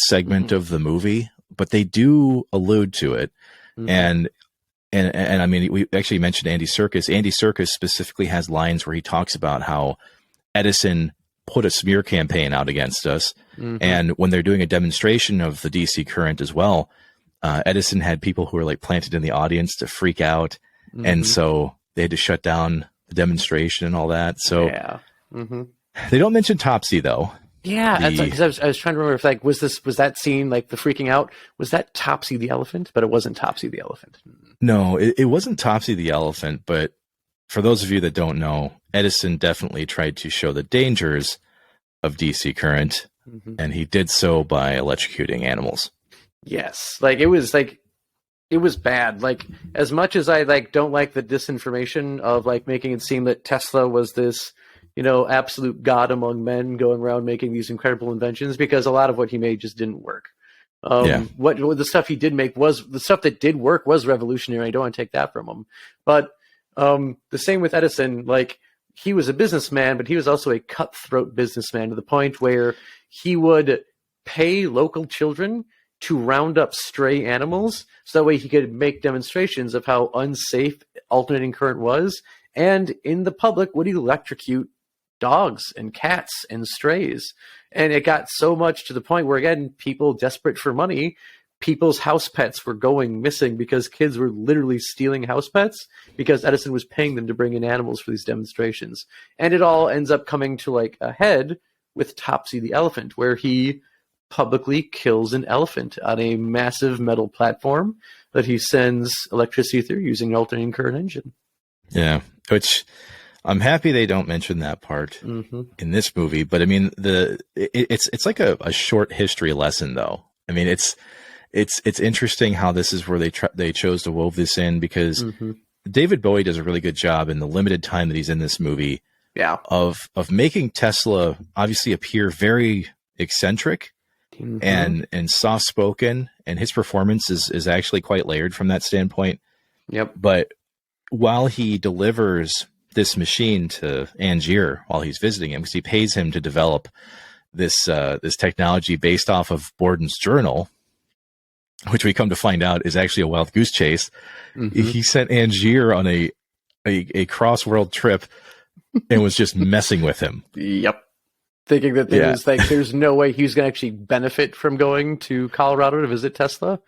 segment of the movie, but they do allude to it. And I mean, we actually mentioned Andy Serkis. Andy Serkis specifically has lines where he talks about how Edison put a smear campaign out against us. And when they're doing a demonstration of the DC current as well, Edison had people who were like planted in the audience to freak out. And so they had to shut down the demonstration and all that. So they don't mention Topsy though. Yeah. Because I was trying to remember if like, was that scene, like the freaking out, was that Topsy the elephant? But it wasn't Topsy the elephant. No, it wasn't Topsy the elephant, but for those of you that don't know, Edison definitely tried to show the dangers of DC current, and he did so by electrocuting animals. Yes, it was bad. Like, as much as I don't like the disinformation of making it seem that Tesla was this, absolute god among men going around making these incredible inventions, because a lot of what he made just didn't work. What the stuff he did make was the stuff that did work was revolutionary. I don't want to take that from him, but the same with Edison. He was a businessman, but he was also a cutthroat businessman to the point where he would pay local children to round up stray animals so that way he could make demonstrations of how unsafe alternating current was, and in the public would electrocute dogs and cats and strays. And it got so much to the point where, again, people desperate for money, people's house pets were going missing because kids were literally stealing house pets because Edison was paying them to bring in animals for these demonstrations. And it all ends up coming to a head with Topsy the elephant, where he publicly kills an elephant on a massive metal platform that he sends electricity through using an alternating current engine. Yeah, which I'm happy they don't mention that part in this movie. But I mean, it's like a short history lesson, though. I mean, it's interesting how this is where they chose to wove this in, because David Bowie does a really good job in the limited time that he's in this movie of making Tesla obviously appear very eccentric and soft spoken, and his performance is actually quite layered from that standpoint. Yep. But while he delivers this machine to Angier while he's visiting him, because he pays him to develop this technology based off of Borden's journal, which we come to find out is actually a wild goose chase. He sent Angier on a cross-world trip and was just messing with him. Yep. Thinking that there's no way he's going to actually benefit from going to Colorado to visit Tesla.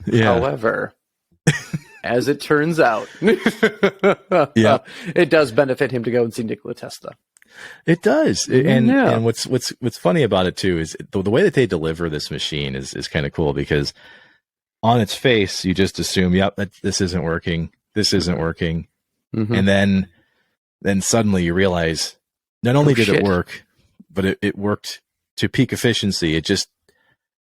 Yeah. However, as it turns out, it does benefit him to go and see Nikola Tesla. It does. And what's funny about it too is the way that they deliver this machine is kind of cool, because on its face, you just assume, this isn't working. This isn't working. And then suddenly you realize not only did it work, but it worked to peak efficiency. It just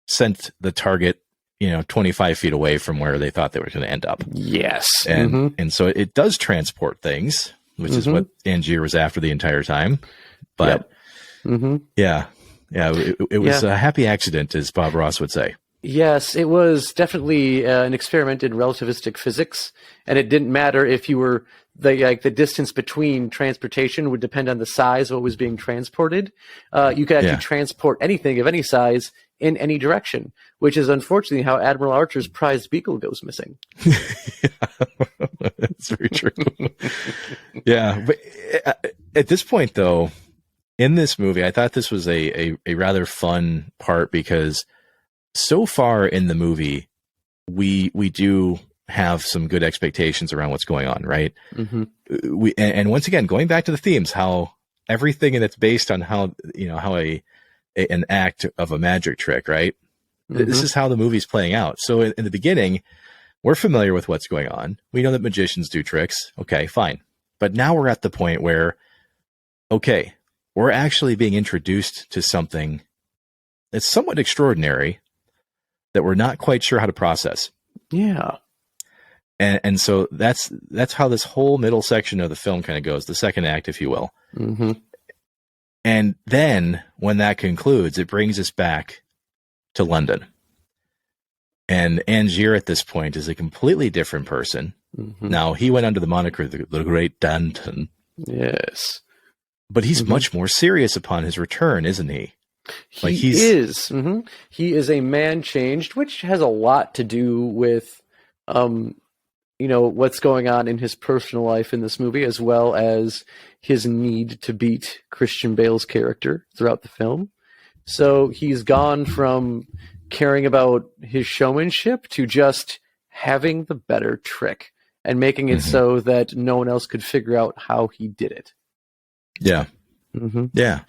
sent the target, 25 feet away from where they thought they were going to end up. Yes. And so it does transport things, which is what Angier was after the entire time. But it was a happy accident, as Bob Ross would say. Yes, it was definitely an experiment in relativistic physics, and it didn't matter if you were the distance between transportation would depend on the size of what was being transported. You could actually transport anything of any size in any direction, which is unfortunately how Admiral Archer's prized Beagle goes missing. That's very true. But at this point, though, in this movie, I thought this was a rather fun part, because so far in the movie, we do have some good expectations around what's going on, right? And once again, going back to the themes, how everything that's based on how an act of a magic trick, right? This is how the movie's playing out. So in the beginning, we're familiar with what's going on. We know that magicians do tricks. Okay, fine. But now we're at the point where, okay, we're actually being introduced to something that's somewhat extraordinary that we're not quite sure how to process. Yeah. And so that's how this whole middle section of the film kind of goes, the second act, if you will. And then when that concludes, it brings us back to London. And Angier at this point is a completely different person. Now, he went under the moniker the Great Danton. Yes. But he's much more serious upon his return, isn't he? He is. He is a man changed, which has a lot to do with, what's going on in his personal life in this movie, as well as his need to beat Christian Bale's character throughout the film. So he's gone from caring about his showmanship to just having the better trick and making it so that no one else could figure out how he did it. Yeah. Yeah.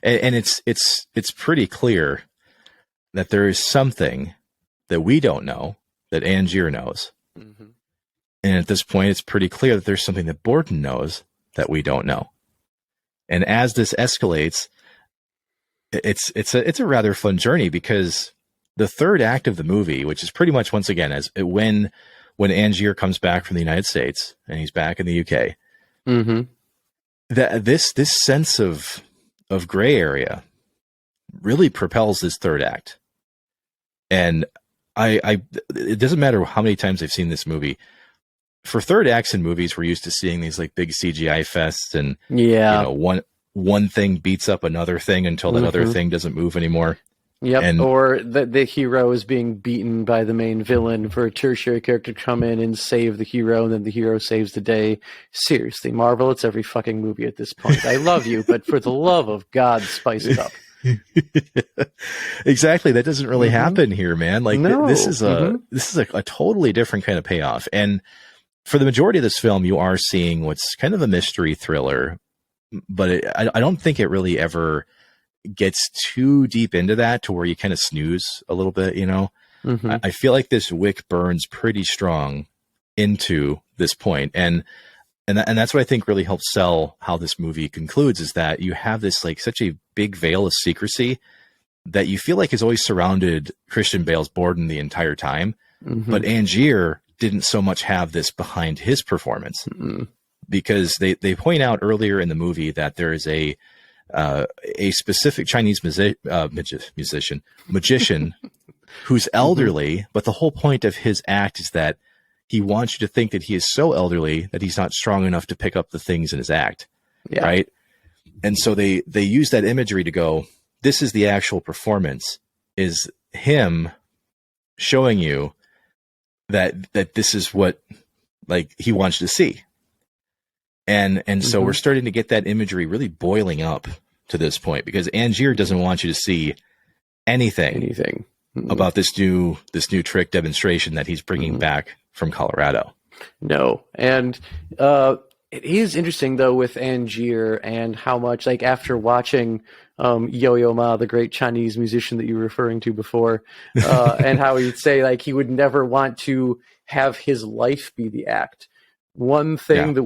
And it's pretty clear that there is something that we don't know that Angier knows. And at this point, it's pretty clear that there's something that Borden knows that we don't know. And as this escalates, it's a rather fun journey, because the third act of the movie, which is pretty much, once again, as when Angier comes back from the United States and he's back in the UK, that this sense of gray area really propels this third act. And it doesn't matter how many times I've seen this movie. For third acts in movies, we're used to seeing these like big CGI fests, and one thing beats up another thing until that other thing doesn't move anymore. Yep. Or the hero is being beaten by the main villain for a tertiary character to come in and save the hero, and then the hero saves the day. Seriously, Marvel, it's every fucking movie at this point. I love you, but for the love of God, spice it up. Exactly. That doesn't really happen here, man. Like this is a totally different kind of payoff. And for the majority of this film, you are seeing what's kind of a mystery thriller, but I don't think it really ever gets too deep into that to where you kind of snooze a little bit, I feel like this wick burns pretty strong into this point. And that's what I think really helps sell how this movie concludes, is that you have this like such a big veil of secrecy that you feel like has always surrounded Christian Bale's Borden the entire time. But Angier didn't so much have this behind his performance, because they point out earlier in the movie that there is a specific Chinese magician who's elderly, but the whole point of his act is that he wants you to think that he is so elderly that he's not strong enough to pick up the things in his act. Right. And so they use that imagery to go, this is the actual performance, is him showing you that this is what like he wants you to see. And so we're starting to get that imagery really boiling up to this point, because Angier doesn't want you to see anything about this new trick demonstration that he's bringing back from Colorado. No. And it is interesting though with Angier and how much, like, after watching Yo-Yo Ma, the great Chinese musician that you were referring to before, and how he'd say like he would never want to have his life be the act. One thing that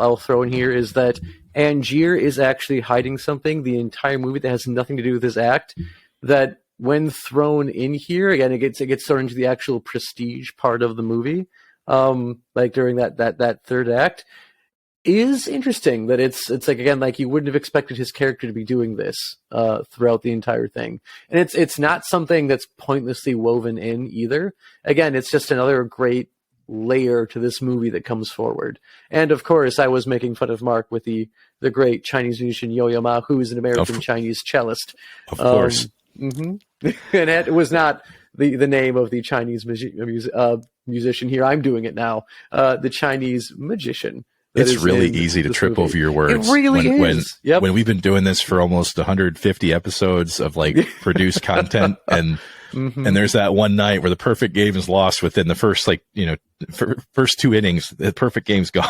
I'll throw in here is that Angier is actually hiding something the entire movie that has nothing to do with his act, that when thrown in here, again, it gets thrown into the actual prestige part of the movie, like during that third act, is interesting. That it's like, again, like you wouldn't have expected his character to be doing this throughout the entire thing. And it's not something that's pointlessly woven in either. Again, it's just another great layer to this movie that comes forward. And of course, I was making fun of Mark with the great Chinese musician Yo-Yo Ma, who is an American Chinese cellist. Of course. And it was not the name of the Chinese musician here. I'm doing it now. The Chinese magician. It's really easy to trip over your words. It really is. When we've been doing this for almost 150 episodes of like produced content, and there's that one night where the perfect game is lost within the first first 2 innings, the perfect game's gone.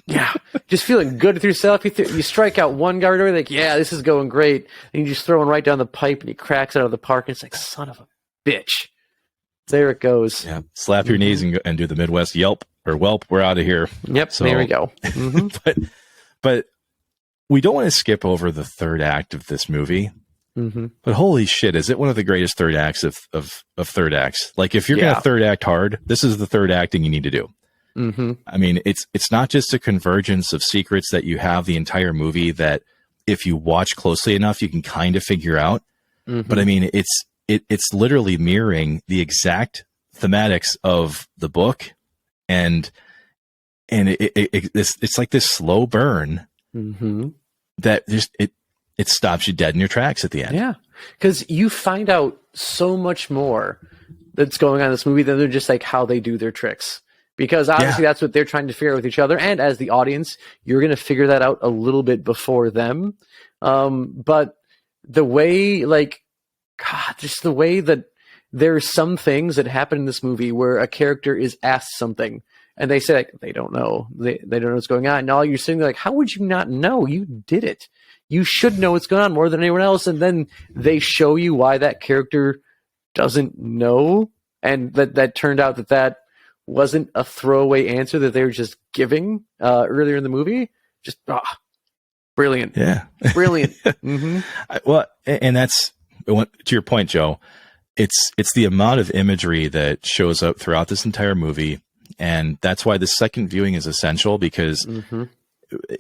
Yeah, just feeling good with yourself. You strike out one guard, or like, yeah, this is going great, and you just throw him right down the pipe, and he cracks out of the park, and it's like, son of a bitch. There it goes. Yeah, slap your knees and do the Midwest yelp or whelp. We're out of here. Yep, so, there we go. But we don't want to skip over the third act of this movie. But holy shit, is it one of the greatest third acts of third acts? Like, if you're going to third act hard, this is the third acting you need to do. I mean, it's not just a convergence of secrets that you have the entire movie that if you watch closely enough, you can kind of figure out. But I mean, it's literally mirroring the exact thematics of the book, and it's like this slow burn that just it stops you dead in your tracks at the end. Yeah, because you find out so much more that's going on in this movie than they're just like how they do their tricks. Because obviously that's what they're trying to figure out with each other. And as the audience, you're going to figure that out a little bit before them. But the way, like, God, just the way that there are some things that happen in this movie where a character is asked something and they say, like, they don't know. They don't know what's going on. And all you're sitting there like, how would you not know? You did it. You should know what's going on more than anyone else. And then they show you why that character doesn't know. And that turned out that wasn't a throwaway answer that they were just giving earlier in the movie. Just brilliant. Yeah. Brilliant. Well, and that's, to your point, Joe, it's the amount of imagery that shows up throughout this entire movie. And that's why the second viewing is essential, because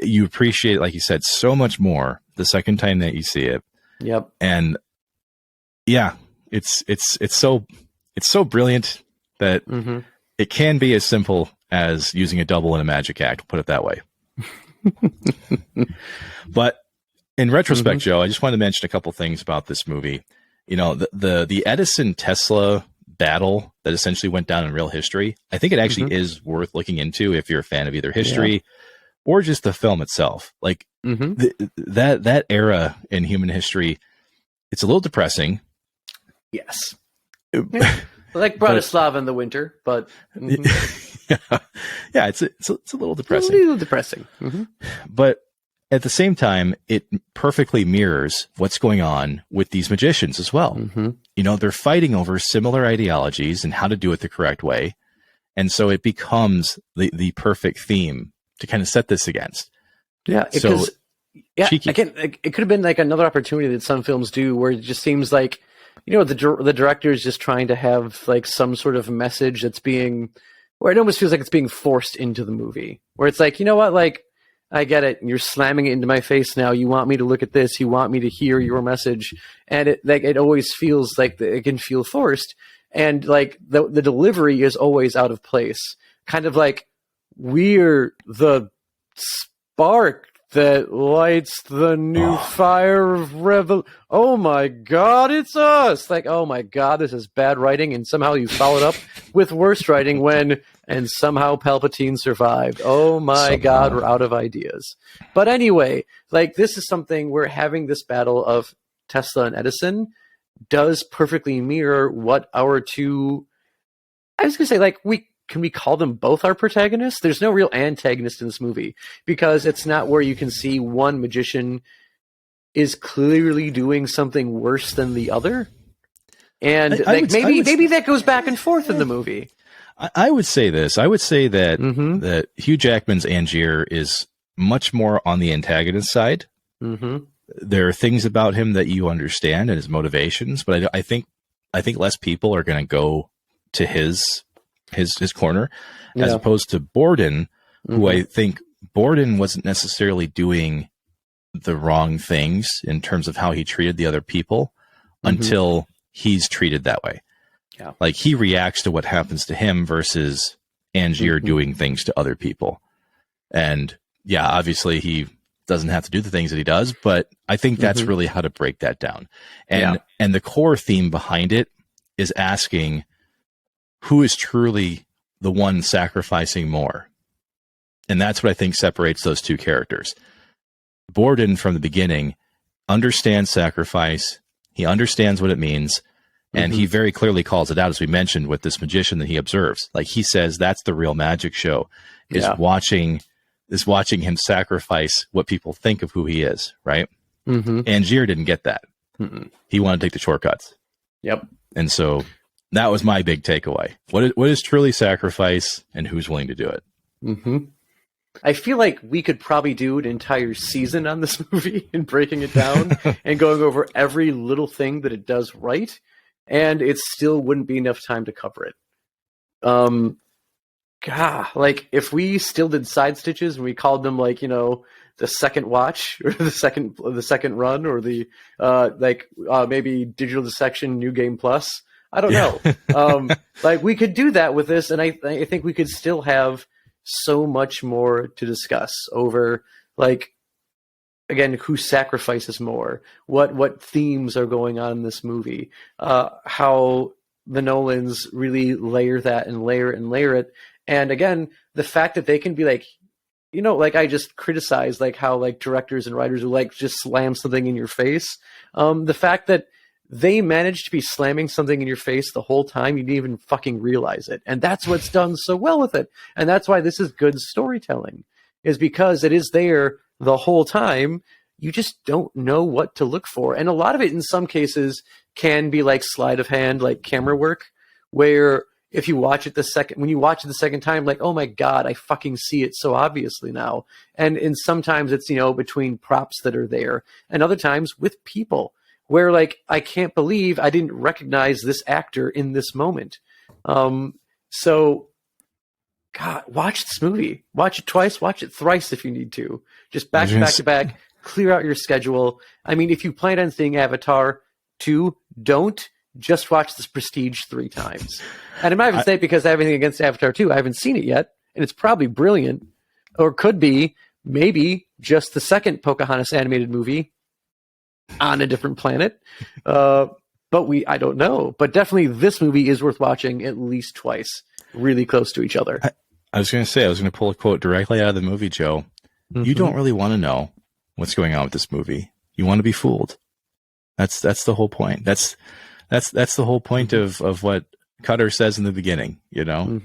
you appreciate it, like you said, so much more the second time that you see it. Yep. And yeah, it's so brilliant that it can be as simple as using a double in a magic act, we'll put it that way. But in retrospect, Joe, I just wanted to mention a couple things about this movie. You know, the Edison Tesla battle that essentially went down in real history, I think it actually is worth looking into if you're a fan of either history or just the film itself. Like that era in human history, it's a little depressing. Yes. Like Bratislava in the winter, but yeah, it's a little depressing. A little depressing. But at the same time, it perfectly mirrors what's going on with these magicians as well. You know, they're fighting over similar ideologies and how to do it the correct way. And so it becomes the perfect theme to kind of set this against. Yeah. So, again, it could have been like another opportunity that some films do where it just seems like, you know, the director is just trying to have like some sort of message that's being, where it almost feels like it's being forced into the movie, where it's like, you know what, like, I get it. You're slamming it into my face now. You want me to look at this. You want me to hear your message. And it always feels like it can feel forced. And like the delivery is always out of place. Kind of like we're the spark that lights the new fire of oh my God, it's us! Like, oh my God, this is bad writing, and somehow you followed up with worse writing and somehow Palpatine survived. Oh my God, we're out of ideas. But anyway, like, this is something where having this battle of Tesla and Edison does perfectly mirror what our two, I was going to say, like, can we call them both our protagonists? There's no real antagonist in this movie because it's not where you can see one magician is clearly doing something worse than the other. And maybe that goes back and forth in the movie. I would say this. I would say that that Hugh Jackman's Angier is much more on the antagonist side. Mm-hmm. There are things about him that you understand and his motivations, but I think less people are going to go to his corner, as opposed to Borden, who I think Borden wasn't necessarily doing the wrong things in terms of how he treated the other people until he's treated that way. Yeah. Like, he reacts to what happens to him versus Angier doing things to other people. And yeah, obviously he doesn't have to do the things that he does, but I think that's really how to break that down. And the core theme behind it is asking, who is truly the one sacrificing more? And that's what I think separates those two characters. Borden, from the beginning, understands sacrifice. He understands what it means. And he very clearly calls it out, as we mentioned, with this magician that he observes. Like, he says that's the real magic show, is watching him sacrifice what people think of who he is, right? Angier didn't get that. He wanted to take the shortcuts. Yep. And so that was my big takeaway. What is truly sacrifice, and who's willing to do it? I feel like we could probably do an entire season on this movie and breaking it down and going over every little thing that it does right, and it still wouldn't be enough time to cover it. Like, if we still did side stitches and we called them, like, you know, the second watch or the second run, or the maybe Digital Dissection New Game Plus, I don't know. Like, we could do that with this, and I think we could still have so much more to discuss over, like, again, who sacrifices more, what themes are going on in this movie, how the Nolans really layer that and layer it. And again, the fact that they can be like, you know, like, I just criticize, like, how, like, directors and writers will, like, just slam something in your face. The fact that they managed to be slamming something in your face the whole time, you didn't even fucking realize it. And that's what's done so well with it. And that's why this is good storytelling, is because it is there the whole time. You just don't know what to look for. And a lot of it, in some cases, can be like sleight of hand, like camera work, where if you watch it when you watch it the second time, like, oh my God, I fucking see it so obviously now. And sometimes it's, you know, between props that are there, and other times with people, where, like, I can't believe I didn't recognize this actor in this moment. So, God, watch this movie. Watch it twice, watch it thrice if you need to. Just back to back, clear out your schedule. I mean, if you plan on seeing Avatar 2, don't. Just watch this Prestige 3 times. And I'm not even saying because I have anything against Avatar 2. I haven't seen it yet, and it's probably brilliant, or could be maybe just the second Pocahontas animated movie on a different planet. But I don't know. But definitely this movie is worth watching at least twice, really close to each other. I was going to pull a quote directly out of the movie, Joe. You don't really want to know what's going on with this movie. You want to be fooled. That's the whole point. That's the whole point of what Cutter says in the beginning. You know,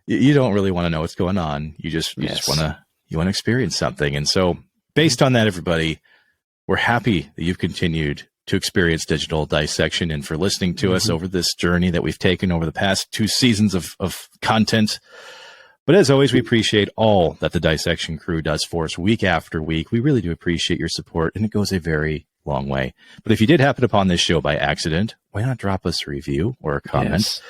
you don't really want to know what's going on. You just want to experience something. And so, based on that, everybody, we're happy that you've continued to experience Digital Dissection, and for listening to us over this journey that we've taken over the past 2 seasons of content. But as always, we appreciate all that the Dissection crew does for us week after week. We really do appreciate your support, and it goes a very long way. But if you did happen upon this show by accident, why not drop us a review or a comment,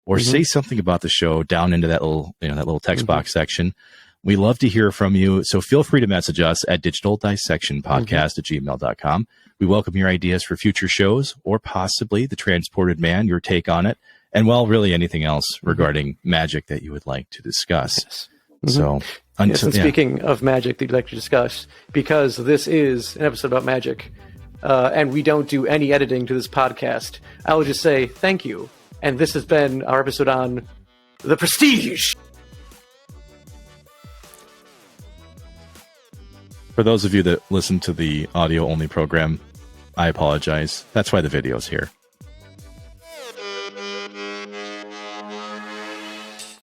or say something about the show down into that little text box section. We love to hear from you. So feel free to message us at digitaldissectionpodcast@gmail.com. We welcome your ideas for future shows, or possibly The Transported Man, your take on it, and, well, really anything else regarding magic that you would like to discuss. So Speaking of magic that you'd like to discuss, because this is an episode about magic, and we don't do any editing to this podcast, I will just say thank you. And this has been our episode on The Prestige. For those of you that listen to the audio-only program, I apologize. That's why the video's here.